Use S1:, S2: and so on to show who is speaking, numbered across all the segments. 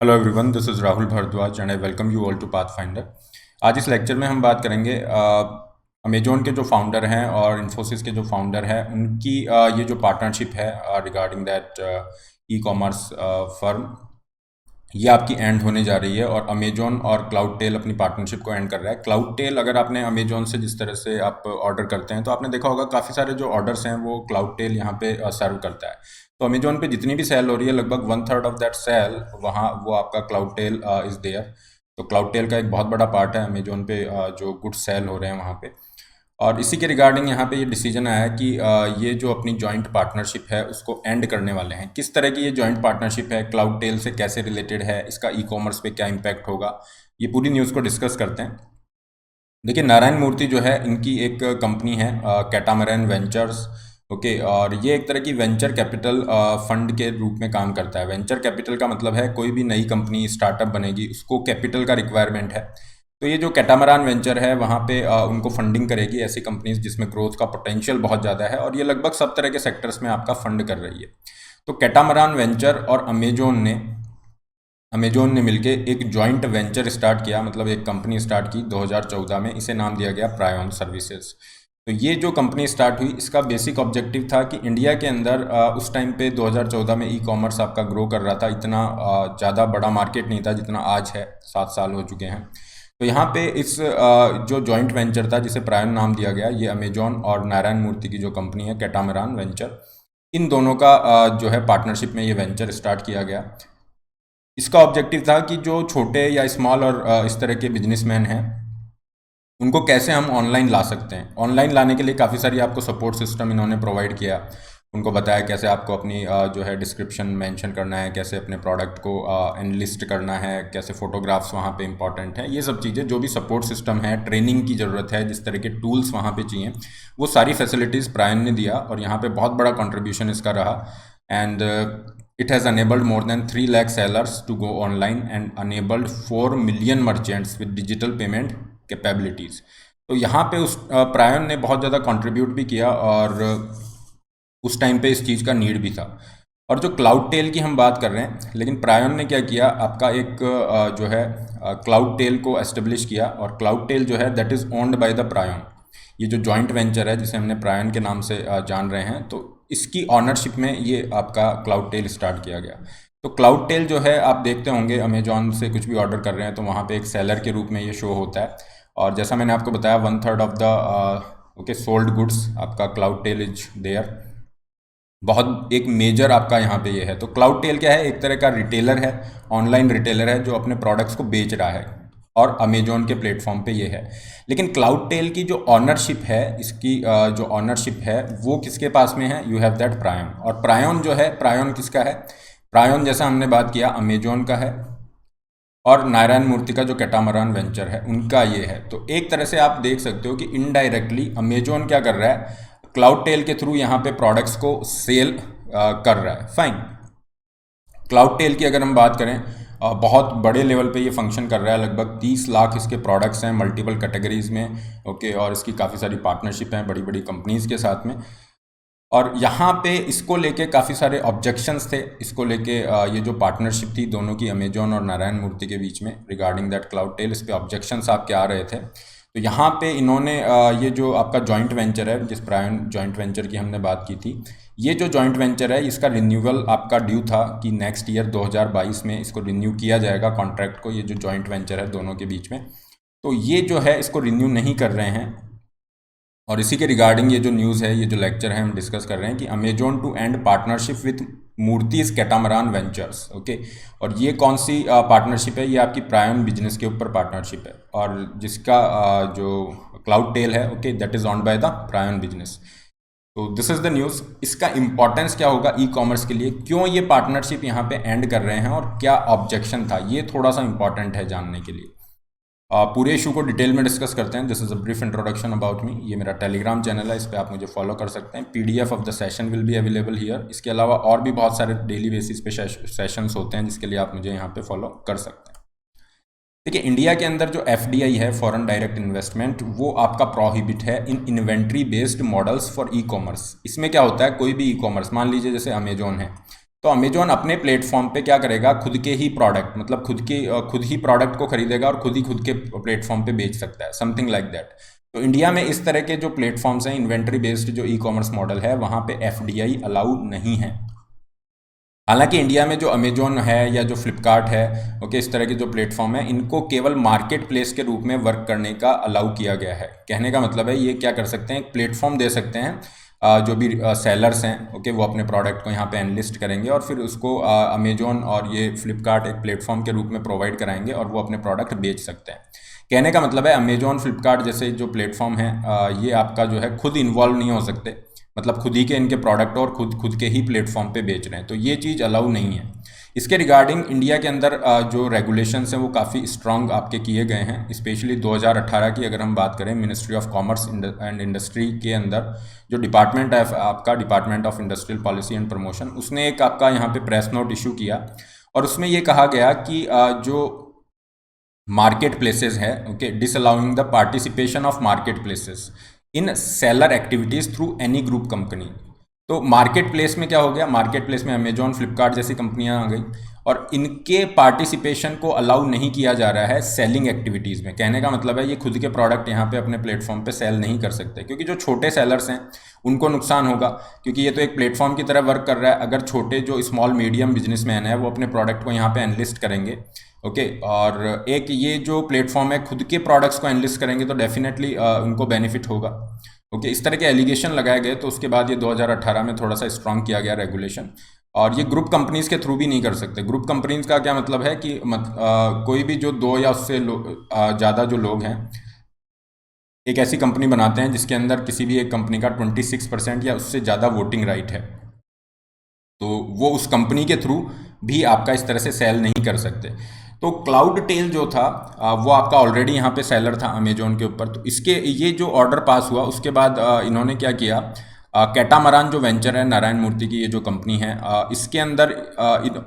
S1: Hello everyone, this is Rahul Bhardwaj and I welcome you all to Pathfinder. आज इस lecture में हम बात करेंगे अमेजोन के जो फाउंडर हैं और इन्फोसिस के जो फाउंडर हैं उनकी ये जो पार्टनरशिप है regarding that e commerce firm, ये आपकी एंड होने जा रही है। और अमेजोन और क्लाउड टेल अपनी पार्टनरशिप को एंड कर रहा है। क्लाउड टेल, अगर आपने अमेजोन से जिस तरह से आप ऑर्डर करते हैं तो आपने देखा होगा काफ़ी सारे जो ऑर्डर्स हैं वो क्लाउड टेल यहाँ पे सर्व करता है। तो अमेजोन पे जितनी भी सेल हो रही है लगभग 1/3 ऑफ दैट सेल वहाँ वो आपका क्लाउड टेल इज़ देयर। तो क्लाउड टेल का एक बहुत बड़ा पार्ट है अमेजोन पे जो गुड्स सेल हो रहे हैं वहाँ पे। और इसी के रिगार्डिंग यहाँ पे ये डिसीजन आया है कि ये जो अपनी जॉइंट पार्टनरशिप है उसको एंड करने वाले हैं। किस तरह की ये जॉइंट पार्टनरशिप है, क्लाउड टेल से कैसे रिलेटेड है, इसका ई कॉमर्स पे क्या इम्पैक्ट होगा, ये पूरी न्यूज़ को डिस्कस करते हैं। देखिए, नारायण मूर्ति जो है इनकी एक कंपनी है कैटामरैन वेंचर्स। ओके, और ये एक तरह की वेंचर कैपिटल फंड के रूप में काम करता है। वेंचर कैपिटल का मतलब है कोई भी नई कंपनी स्टार्टअप बनेगी उसको कैपिटल का रिक्वायरमेंट है। तो ये जो कैटामरान वेंचर है वहाँ पे उनको फंडिंग करेगी ऐसी कंपनीज जिसमें ग्रोथ का पोटेंशियल बहुत ज़्यादा है, और ये लगभग सब तरह के सेक्टर्स में आपका फंड कर रही है। तो कैटामरान वेंचर और अमेजोन ने मिलके एक जॉइंट वेंचर स्टार्ट किया, मतलब एक कंपनी स्टार्ट की 2014 में। इसे नाम दिया गया प्रायन सर्विसेज। तो ये जो कंपनी स्टार्ट हुई इसका बेसिक ऑब्जेक्टिव था कि इंडिया के अंदर उस टाइम पे 2014 में ई कॉमर्स आपका ग्रो कर रहा था। इतना ज़्यादा बड़ा मार्केट नहीं था जितना आज है, 7 साल हो चुके हैं। तो यहाँ पे इस जो जॉइंट वेंचर था जिसे प्रायन नाम दिया गया, ये अमेजोन और नारायण मूर्ति की जो कंपनी है कैटामरान वेंचर, इन दोनों का जो है पार्टनरशिप में ये वेंचर स्टार्ट किया गया। इसका ऑब्जेक्टिव था कि जो छोटे या स्मॉल और इस तरह के बिजनेसमैन हैं उनको कैसे हम ऑनलाइन ला सकते हैं। ऑनलाइन लाने के लिए काफ़ी सारी आपको सपोर्ट सिस्टम इन्होंने प्रोवाइड किया। उनको बताया कैसे आपको अपनी जो है डिस्क्रिप्शन मेंशन करना है, कैसे अपने प्रोडक्ट को एनलिस्ट करना है, कैसे फोटोग्राफ्स वहाँ पे इंपॉर्टेंट है। ये सब चीज़ें जो भी सपोर्ट सिस्टम है, ट्रेनिंग की ज़रूरत है, जिस तरह के टूल्स वहाँ पे चाहिए, वो सारी फैसिलिटीज़ प्रायन ने दिया। और यहाँ पे बहुत बड़ा कंट्रीब्यूशन इसका रहा। And it has enabled more than 3 lakh sellers to go online and enabled 4 million merchants with digital payment capabilities। तो यहाँ पे उस प्रायन ने बहुत ज़्यादा कंट्रीब्यूट भी किया, और उस टाइम पे इस चीज़ का नीड भी था। और जो क्लाउड टेल की हम बात कर रहे हैं, लेकिन प्रायन ने क्या किया, आपका एक जो है क्लाउड टेल को एस्टेब्लिश किया। और क्लाउड टेल जो है that is owned by the Prione. ये जो जॉइंट वेंचर है जिसे हमने प्रायन के नाम से जान रहे हैं, तो इसकी ऑनरशिप में ये आपका क्लाउड टेल स्टार्ट किया गया। तो क्लाउड टेल जो है, आप देखते होंगे अमेजॉन से कुछ भी ऑर्डर कर रहे हैं तो वहाँ पे एक सेलर के रूप में ये शो होता है। और जैसा मैंने आपको बताया 1/3 ऑफ द सोल्ड गुड्स आपका क्लाउड टेल इज देयर। बहुत एक मेजर आपका यहाँ पे ये है। तो क्लाउड टेल क्या है, एक तरह का रिटेलर है, ऑनलाइन रिटेलर है जो अपने प्रोडक्ट्स को बेच रहा है, और अमेजोन के प्लेटफॉर्म पे ये है। लेकिन क्लाउड टेल की जो ऑनरशिप है, इसकी जो ऑनरशिप है वो किसके पास में है, यू हैव दैट प्रायन। और प्रायन जो है, प्रायन किसका है, प्रायन जैसा हमने बात किया अमेजोन का है, और नारायण मूर्ति का जो कैटामरान वेंचर है उनका ये है। तो एक तरह से आप देख सकते हो कि इनडायरेक्टली अमेजोन क्या कर रहा है, क्लाउड टेल के थ्रू यहाँ पे प्रोडक्ट्स को सेल कर रहा है। फाइन। क्लाउड टेल की अगर हम बात करें, बहुत बड़े लेवल पे ये फंक्शन कर रहा है। लगभग 30 लाख इसके प्रोडक्ट्स हैं मल्टीपल कैटेगरीज में। ओके, और इसकी काफ़ी सारी पार्टनरशिप हैं बड़ी बड़ी कंपनीज के साथ में। और यहाँ पे इसको लेके काफ़ी सारे ऑब्जेक्शंस थे। इसको लेके ये जो पार्टनरशिप थी दोनों की, अमेजोन और नारायण मूर्ति के बीच में, रिगार्डिंग दैट क्लाउड टेल, इस पे ऑब्जेक्शंस आपके आ रहे थे। तो यहाँ पे इन्होंने ये जो आपका जॉइंट वेंचर है, जिस प्रायन जॉइंट वेंचर की हमने बात की थी, ये जो जॉइंट वेंचर है इसका रिन्यूअल आपका ड्यू था कि नेक्स्ट ईयर 2022 में इसको रिन्यू किया जाएगा कॉन्ट्रैक्ट को, ये जो जॉइंट वेंचर है दोनों के बीच में। तो ये जो है इसको रिन्यू नहीं कर रहे हैं। और इसी के रिगार्डिंग ये जो न्यूज़ है, ये जो लेक्चर है हम डिस्कस कर रहे हैं कि Amazon to end partnership with Murthy's Catamaran Ventures. Okay, और ये कौन सी पार्टनरशिप है, ये आपकी प्रायन बिजनेस के ऊपर पार्टनरशिप है, और जिसका जो क्लाउड टेल है, okay, that is on by the प्रायन business. तो दिस इज़ द न्यूज़। इसका इंपॉर्टेंस क्या होगा ई कॉमर्स के लिए, क्यों ये पार्टनरशिप यहाँ पे एंड कर रहे हैं, और क्या ऑब्जेक्शन था, ये थोड़ा सा इंपॉर्टेंट है जानने के लिए। पूरे इशू को डिटेल में डिस्कस करते हैं। This is a brief introduction about me. ये मेरा टेलीग्राम चैनल है, इस पर आप मुझे फॉलो कर सकते हैं। PDF of the session will be available here. इसके अलावा और भी बहुत सारे डेली बेसिस पे सेशंस होते हैं जिसके लिए आप मुझे यहाँ पे फॉलो कर सकते हैं। देखिए, इंडिया के अंदर जो FDI है, फॉरेन डायरेक्ट इन्वेस्टमेंट, वो आपका प्रोहिबिट है in inventory based models for e commerce. इसमें क्या होता है, कोई भी ई कॉमर्स, मान लीजिए जैसे अमेजोन है, तो अमेजोन अपने प्लेटफॉर्म पे क्या करेगा, खुद के ही प्रोडक्ट, मतलब खुद ही प्रोडक्ट को खरीदेगा और खुद के प्लेटफॉर्म पे बेच सकता है, समथिंग लाइक दैट। तो इंडिया में इस तरह के जो प्लेटफॉर्म्स हैं, इन्वेंट्री बेस्ड जो ई कॉमर्स मॉडल है, वहाँ पे एफडीआई अलाउ नहीं है। हालांकि इंडिया में जो अमेजोन है या जो फ्लिपकार्ट है, ओके, इस तरह के जो प्लेटफॉर्म है, इनको केवल मार्केट प्लेस के रूप में वर्क करने का अलाउ किया गया है। कहने का मतलब है ये क्या कर सकते हैं, एक प्लेटफॉर्म दे सकते हैं, जो भी सेलर्स हैं, ओके, वो अपने प्रोडक्ट को यहाँ पे एनलिस्ट करेंगे और फिर उसको अमेजोन और ये फ्लिपकार्ट एक प्लेटफॉर्म के रूप में प्रोवाइड कराएंगे और वो अपने प्रोडक्ट बेच सकते हैं। कहने का मतलब है अमेजोन फ्लिपकार्ट जैसे जो प्लेटफॉर्म है, ये आपका जो है खुद इन्वॉल्व नहीं हो सकते, मतलब खुद ही के इनके प्रोडक्ट और खुद के ही प्लेटफॉर्म पे बेच रहे हैं, तो ये चीज़ अलाउ नहीं है। इसके रिगार्डिंग इंडिया के अंदर जो रेगुलेशंस हैं वो काफ़ी स्ट्रांग आपके किए गए हैं। स्पेशली 2018 की अगर हम बात करें, ministry of commerce and industry के अंदर जो डिपार्टमेंट है आपका, department of industrial policy and promotion, उसने एक आपका यहाँ पे प्रेस नोट इशू किया और उसमें ये कहा गया कि जो मार्केट प्लेसेस है, okay, disallowing the participation of market places in seller activities through any group company. तो मार्केट प्लेस में क्या हो गया, मार्केट प्लेस में अमेजोन फ्लिपकार्ट जैसी कंपनियां आ गई और इनके पार्टिसिपेशन को अलाउ नहीं किया जा रहा है सेलिंग एक्टिविटीज़ में। कहने का मतलब है ये खुद के प्रोडक्ट यहाँ पे अपने प्लेटफॉर्म पे सेल नहीं कर सकते, क्योंकि जो छोटे सेलर्स हैं उनको नुकसान होगा, क्योंकि ये तो एक प्लेटफॉर्म की तरह वर्क कर रहा है। अगर छोटे जो स्मॉल मीडियम बिजनेसमैन है वो अपने प्रोडक्ट को यहाँ पे एनलिस्ट करेंगे, ओके, और एक ये जो प्लेटफॉर्म है खुद के प्रोडक्ट्स को एनलिस्ट करेंगे तो डेफिनेटली उनको बेनिफिट होगा, ओके। इस तरह के एलिगेशन लगाए गए, तो उसके बाद ये 2018 में थोड़ा सा स्ट्रांग किया गया रेगुलेशन। और ये ग्रुप कंपनीज के थ्रू भी नहीं कर सकते। ग्रुप कंपनीज का क्या मतलब है कि कोई भी जो दो या उससे ज़्यादा जो लोग हैं एक ऐसी कंपनी बनाते हैं जिसके अंदर किसी भी एक कंपनी का 26% या उससे ज़्यादा वोटिंग राइट है, तो वो उस कंपनी के थ्रू भी आपका इस तरह से सेल नहीं कर सकते। तो क्लाउड टेल जो था वो आपका ऑलरेडी यहाँ पे सेलर था अमेजोन के ऊपर। तो इसके ये जो ऑर्डर पास हुआ उसके बाद इन्होंने क्या किया, कैटामरान जो वेंचर है, नारायण मूर्ति की ये जो कंपनी है, इसके अंदर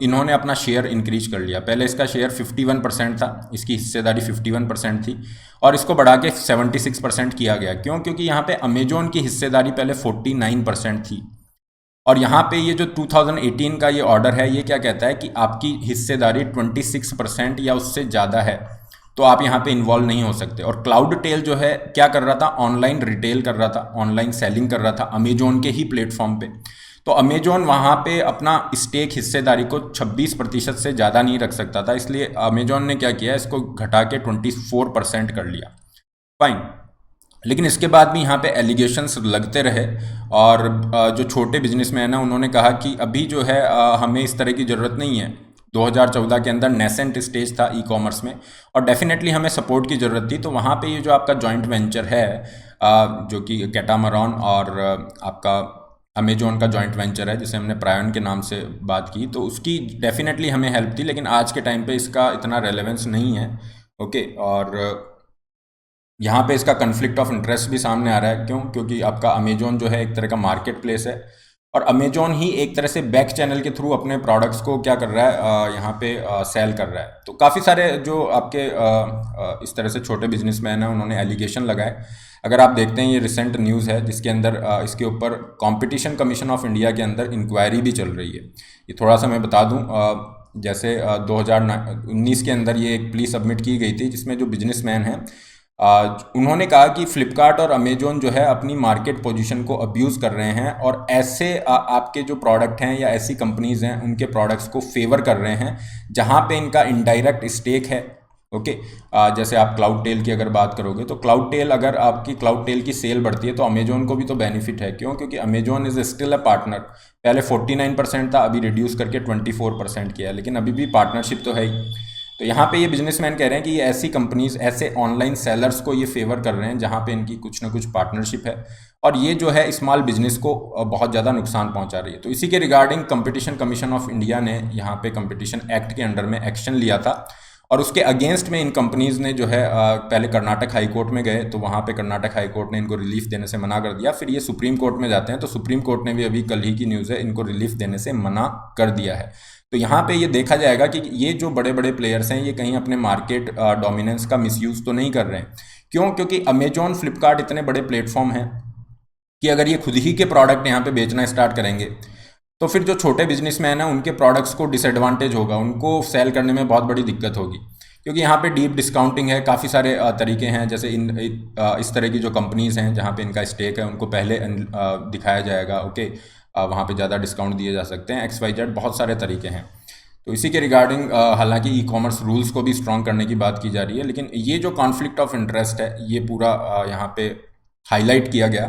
S1: इन्होंने अपना शेयर इंक्रीज कर लिया। पहले इसका शेयर 51% था, इसकी हिस्सेदारी 51% थी, और इसको बढ़ा के 76% किया गया। क्यों? क्योंकि यहाँ पे अमेजोन की हिस्सेदारी पहले 49% थी, और यहाँ पे ये जो 2018 का ये ऑर्डर है ये क्या कहता है कि आपकी हिस्सेदारी 26% या उससे ज़्यादा है तो आप यहाँ पे इन्वॉल्व नहीं हो सकते। और क्लाउड टेल जो है क्या कर रहा था, ऑनलाइन रिटेल कर रहा था, ऑनलाइन सेलिंग कर रहा था अमेजोन के ही प्लेटफॉर्म पे। तो अमेजोन वहाँ पे अपना स्टेक हिस्सेदारी को 26% से ज़्यादा नहीं रख सकता था, इसलिए अमेजोन ने क्या किया, इसको घटा के 24% कर लिया। फाइन। लेकिन इसके बाद भी यहाँ पे एलिगेशंस लगते रहे, और जो छोटे बिजनेसमैन हैं उन्होंने कहा कि अभी जो है हमें इस तरह की ज़रूरत नहीं है। 2014 के अंदर नेसेंट स्टेज था ई कॉमर्स में, और डेफिनेटली हमें सपोर्ट की ज़रूरत थी। तो वहाँ पे ये जो आपका जॉइंट वेंचर है, जो कि कैटामरॉन और आपका अमेजोन का जॉइंट वेंचर है जिसे हमने प्रायन के नाम से बात की, तो उसकी डेफिनेटली हमें हेल्प थी, लेकिन आज के टाइम पे इसका इतना रेलेवेंस नहीं है, ओके। और यहाँ पे इसका कन्फ्लिक्ट ऑफ इंटरेस्ट भी सामने आ रहा है। क्यों? क्योंकि आपका अमेजोन जो है एक तरह का मार्केट प्लेस है, और अमेजोन ही एक तरह से बैक चैनल के थ्रू अपने प्रोडक्ट्स को क्या कर रहा है, यहाँ पे सेल कर रहा है। तो काफ़ी सारे जो आपके इस तरह से छोटे बिजनेसमैन हैं उन्होंने एलिगेशन लगाए। अगर आप देखते हैं ये रिसेंट न्यूज़ है जिसके अंदर इसके ऊपर कंपटीशन कमीशन ऑफ इंडिया के अंदर इंक्वायरी भी चल रही है। ये थोड़ा सा मैं बता दूँ, जैसे 2019 के अंदर ये एक प्ली सबमिट की गई थी जिसमें जो बिजनेसमैन हैं उन्होंने कहा कि फ्लिपकार्ट और अमेजोन जो है अपनी मार्केट पोजीशन को अब्यूज़ कर रहे हैं, और ऐसे आपके जो प्रोडक्ट हैं या ऐसी कंपनीज़ हैं उनके प्रोडक्ट्स को फेवर कर रहे हैं जहां पे इनका इनडायरेक्ट स्टेक है, ओके। जैसे आप क्लाउड टेल की अगर बात करोगे तो क्लाउड टेल, अगर आपकी क्लाउड टेल की सेल बढ़ती है तो अमेजोन को भी तो बेनिफिट है। क्यों? क्योंकि Amazon is still a partner. पहले 49% था, अभी रिड्यूस करके 24% किया, लेकिन अभी भी पार्टनरशिप तो है ही। तो यहाँ पे ये बिजनेसमैन कह रहे हैं कि ये ऐसी कंपनीज, ऐसे ऑनलाइन सेलर्स को ये फेवर कर रहे हैं जहाँ पे इनकी कुछ ना कुछ पार्टनरशिप है, और ये जो है स्मॉल बिजनेस को बहुत ज़्यादा नुकसान पहुँचा रही है। तो इसी के regarding competition commission of India ने यहाँ पे कंपटीशन एक्ट के अंडर में एक्शन लिया था, और उसके अगेंस्ट में इन कंपनीज़ ने जो है पहले कर्नाटक हाई कोर्ट में गए, तो वहाँ पे कर्नाटक हाई कोर्ट ने इनको रिलीफ देने से मना कर दिया। फिर ये सुप्रीम कोर्ट में जाते हैं, तो सुप्रीम कोर्ट ने भी अभी कल ही की न्यूज़ है, इनको रिलीफ देने से मना कर दिया है। तो यहाँ पे ये देखा जाएगा कि ये जो बड़े बड़े प्लेयर्स हैं ये कहीं अपने मार्केट डोमिनेंस का मिसयूज़ तो नहीं कर रहे हैं। क्यों? क्योंकि अमेजोन फ्लिपकार्ट इतने बड़े प्लेटफॉर्म हैं कि अगर ये खुद ही के प्रोडक्ट यहाँ पे बेचना स्टार्ट करेंगे तो फिर जो छोटे बिजनेसमैन हैं उनके प्रोडक्ट्स को डिसएडवांटेज होगा, उनको सेल करने में बहुत बड़ी दिक्कत होगी, क्योंकि यहाँ पे डीप डिस्काउंटिंग है, काफ़ी सारे तरीके हैं। जैसे इस तरह की जो कंपनीज़ हैं जहाँ पे इनका स्टेक है उनको पहले दिखाया जाएगा, ओके, वहाँ पे ज़्यादा डिस्काउंट दिए जा सकते हैं, XYZ बहुत सारे तरीके हैं। तो इसी के रिगार्डिंग हालांकि ई कॉमर्स रूल्स को भी स्ट्रॉन्ग करने की बात की जा रही है, लेकिन ये जो कॉन्फ्लिक्ट ऑफ इंटरेस्ट है ये पूरा यहाँ पे हाईलाइट किया गया।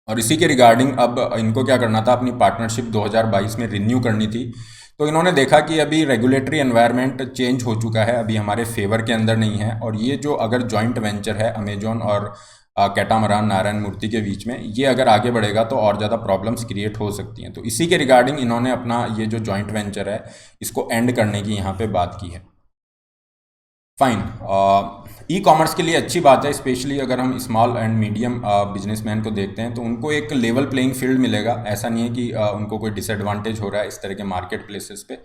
S1: और इसी के रिगार्डिंग अब इनको क्या करना था, अपनी पार्टनरशिप 2022 में रिन्यू करनी थी। तो इन्होंने देखा कि अभी रेगुलेटरी एनवायरनमेंट चेंज हो चुका है, अभी हमारे फेवर के अंदर नहीं है, और ये जो अगर जॉइंट वेंचर है अमेजोन और कैटामरान नारायण मूर्ति के बीच में, ये अगर आगे बढ़ेगा तो और ज़्यादा प्रॉब्लम्स क्रिएट हो सकती हैं। तो इसी के रिगार्डिंग इन्होंने अपना ये जो जॉइंट वेंचर है इसको एंड करने की यहाँ पे बात की है। फाइन, ई कॉमर्स के लिए अच्छी बात है, स्पेशली अगर हम स्मॉल एंड मीडियम बिजनेसमैन को देखते हैं तो उनको एक लेवल प्लेइंग फील्ड मिलेगा। ऐसा नहीं है कि उनको कोई डिसएडवांटेज हो रहा है इस तरह के मार्केट प्लेसेस पे।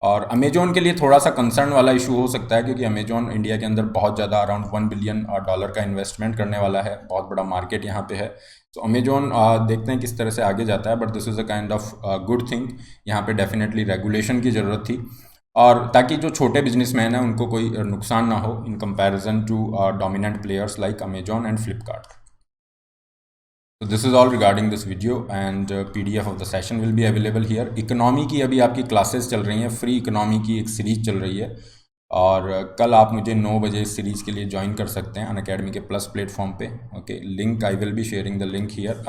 S1: और अमेजोन के लिए थोड़ा सा कंसर्न वाला इशू हो सकता है, क्योंकि अमेजोन इंडिया के अंदर बहुत ज़्यादा अराउंड $1 बिलियन का इन्वेस्टमेंट करने वाला है, बहुत बड़ा मार्केट यहाँ पे है। तो अमेजोन देखते हैं किस तरह से आगे जाता है, but this is a kind of good thing. यहाँ पे डेफिनेटली रेगुलेशन की ज़रूरत थी, और ताकि जो छोटे बिजनेसमैन हैं उनको कोई नुकसान ना हो in comparison to dominant players like Amazon and Flipkart. So this is all regarding this video, and PDF of the session will be available here. Economy की अभी आपकी क्लासेस चल रही हैं, फ्री इकोनॉमी की एक सीरीज चल रही है, और कल आप मुझे 9 बजे इस सीरीज़ के लिए ज्वाइन कर सकते हैं अनअकैडमी के प्लस प्लेटफॉर्म पे, okay. Link I will be sharing the link here,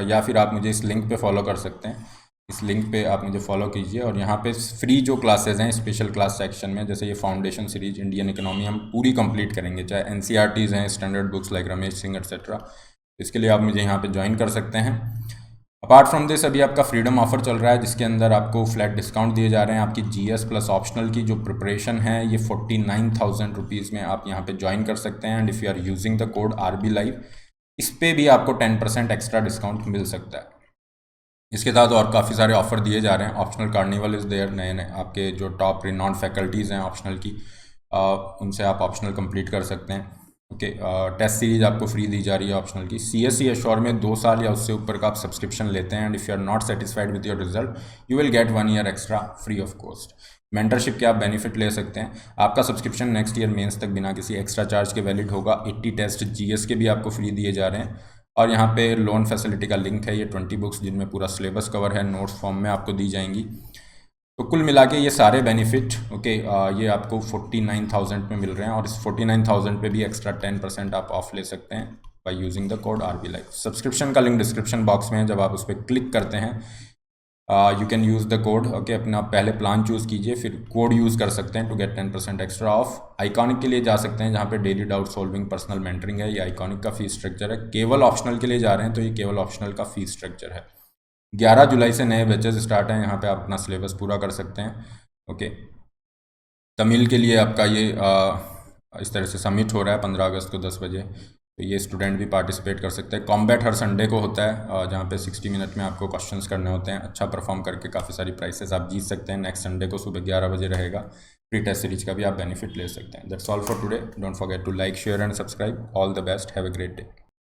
S1: या फिर आप मुझे इस लिंक पे फॉलो कर सकते हैं, इस लिंक पे आप मुझे फॉलो कीजिए। और यहाँ पे फ्री जो क्लासेस हैं स्पेशल क्लास सेक्शन में, जैसे ये फाउंडेशन सीरीज इंडियन इकोनॉमी हम पूरी कंप्लीट करेंगे, चाहे NCERTs हैं, standard books like Ramesh Singh etcetera, इसके लिए आप मुझे यहाँ पे ज्वाइन कर सकते हैं। अपार्ट फ्रॉम दिस अभी आपका फ्रीडम ऑफर चल रहा है, जिसके अंदर आपको फ्लैट डिस्काउंट दिए जा रहे हैं। आपकी GS प्लस ऑप्शनल की जो प्रिपरेशन है ये 49,000 रुपीज़ में आप यहाँ पे ज्वाइन कर सकते हैं, and if you are using the code RB Live, इस पर भी आपको 10% एक्स्ट्रा डिस्काउंट मिल सकता है। इसके साथ और काफ़ी सारे ऑफर दिए जा रहे हैं। ऑप्शनल कार्निवल इज़ देयर, नए नए आपके जो टॉप रिनॉन्ड फैकल्टीज़ हैं ऑप्शनल की, उनसे आप ऑप्शनल कंप्लीट कर सकते हैं, ओके। टेस्ट सीरीज आपको फ्री दी जा रही है ऑप्शनल की। CSE एश्योर में 2 साल या उससे ऊपर का आप सब्सक्रिप्शन लेते हैं, and if you are not satisfied with your result you will get 1 year extra free of cost. Mentorship के आप बेनिफिट ले सकते हैं, आपका सब्सक्रिप्शन नेक्स्ट ईयर मेंस तक बिना किसी एक्स्ट्रा चार्ज के वैलिड होगा। 80 टेस्ट GS के भी आपको फ्री दिए जा रहे हैं, और यहाँ पे लोन फैसिलिटी का लिंक है, ये 20 बुक्स जिनमें पूरा सिलेबस कवर है नोट्स फॉर्म में आपको दी जाएंगी। तो कुल मिला के ये सारे बेनिफिट, ओके, ये आपको 49,000 में मिल रहे हैं, और इस 49,000 पे भी एक्स्ट्रा 10% आप ऑफ ले सकते हैं by using the code RB Live। Subscription का लिंक डिस्क्रिप्शन बॉक्स में है, जब आप उस पर क्लिक करते हैं you can use the code, okay. अपना पहले प्लान चूज़ कीजिए, फिर कोड यूज़ कर सकते हैं to get 10% extra off. Iconic के लिए जा सकते हैं, जहाँ पे daily doubt solving personal mentoring है, ये आइकॉनिक का फीस स्ट्रक्चर है। केवल ऑप्शनल के लिए जा रहे हैं तो ये केवल ऑप्शनल का फीस स्ट्रक्चर है। 11 जुलाई से नए बैचेस स्टार्ट हैं, यहाँ पे आप अपना सिलेबस पूरा कर सकते हैं, ओके। तमिल के लिए आपका ये इस तरह से सबमिट हो रहा है 15 अगस्त को 10 बजे, तो ये स्टूडेंट भी पार्टिसिपेट कर सकते हैं। कॉम्बैट हर संडे को होता है, जहाँ पे 60 मिनट में आपको क्वेश्चंस करने होते हैं। अच्छा परफॉर्म करके काफ़ी सारी प्राइसेस आप जीत सकते हैं। नेक्स्ट संडे को सुबह 11 बजे रहेगा। प्री टेस्ट सीरीज का भी आप बेनिफिट ले सकते हैं। That's all for today, don't forget to like, share and subscribe. All the best, have a great day.